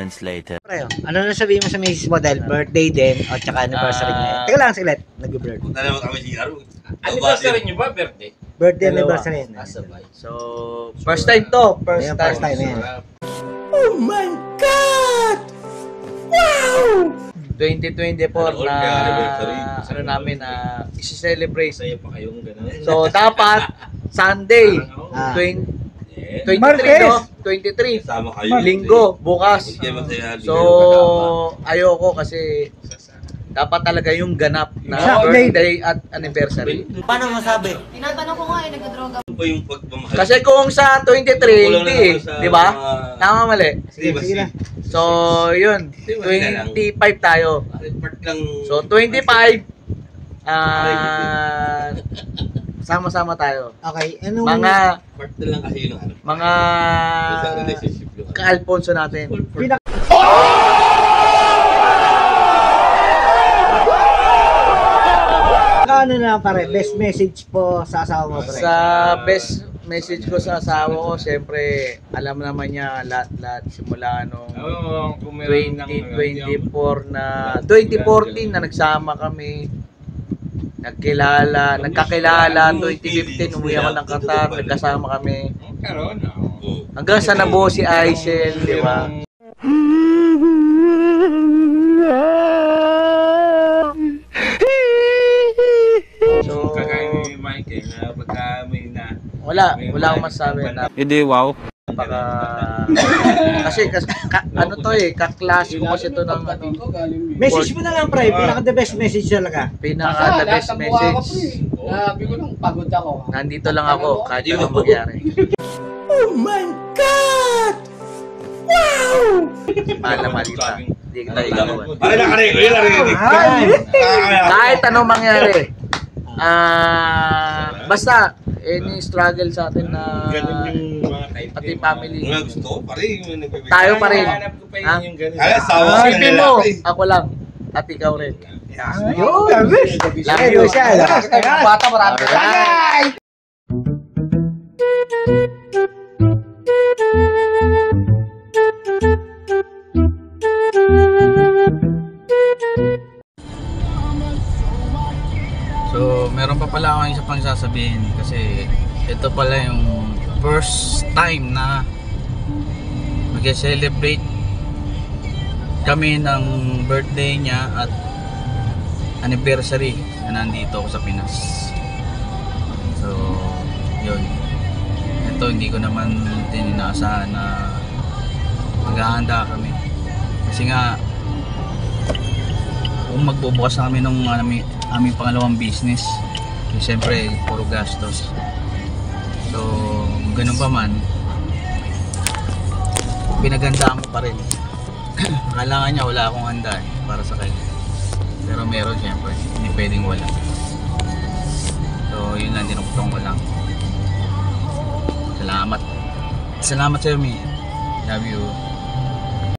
moments later. Pre, ano na sabihin mo sa misis mo dahil birthday din at saka anniversary niya? Teka lang, saglit. Nag-birthday. Punta naman kami si Aro. Anniversary niyo ba, birthday? Birthday anniversary niya. Asabay. So, first time to. Ayun, first time yan. Oh my God! Wow! 2024 na ano namin na isi-celebrate. Saya pa kayong gano'n. So, dapat Sunday, Ah. 23, Martes. no? 23. Kasama kayo. Linggo, bukas. Hindi masaya. So, ayoko kasi dapat talaga yung ganap na Saturday. birthday at anniversary. Paano masabi? Tinatanong ko nga eh, nagdodroga. Ano ba yung pagmamahal? Kasi kung sa 23, hindi eh. Di ba? Tama mali. Sige, sige na. So, yun. 25 tayo. Part lang. So, 25. Sama-sama tayo. Okay, anong... Mga Part na lang kasi yun ang ano. mga Isang relationship yun. ka-Alfonso natin. Ano na pare, best message po sa asawa mo pare? Sa best message ko sa asawa ko, siyempre, alam naman niya lahat simula nung 2024 na 2014 na nagsama kami. Nagkakilala 2015 umuwi ako ng Qatar, nagkasama kami. Hanggang sa nabuo si Aisel, di ba? So, Kagaya ni Michael na pagka may na wala akong masabi na Hindi, wow. kasi ano to eh, kaklase ko kasi to ng ano, Message mo na lang pre, pinaka the best message talaga. pinaka the best message. Sabi ko nung pagod ako. Nandito lang ako kahit anong mangyari. Oh my God! Wow! Mahal na malita. Hindi kita igawan. Pare na kare, kuya narinig. Kahit anong mangyari. Basta any struggle sa atin na pati family. Mga gusto ko, pare. Yung nagbibigay. Tayo pa rin. Hanap ko pa Ha? yun yung gano'n. Kaya sawa ka Isipin nila. mo, ako lang. At ikaw rin. Yun! Love you. Siya, lakas ka nga. Bata, marami ka. Alright. So, meron pa pala akong isa pang sasabihin kasi ito pala yung first time na mag-celebrate kami ng birthday niya at anniversary na nandito ako sa Pinas. So, yun. Ito hindi ko naman din inaasahan na maghahanda kami. Kasi nga kung magbubukas na kami ng aming pangalawang business, eh, siyempre puro gastos. So, ganun pa man, pinagandaan ko pa rin. Akala niya wala akong handa eh, para sa kanya. Pero meron siyempre, hindi pwedeng wala. So, yun lang, dinukutong ko lang. Salamat. Salamat sa'yo, Mi. Love you.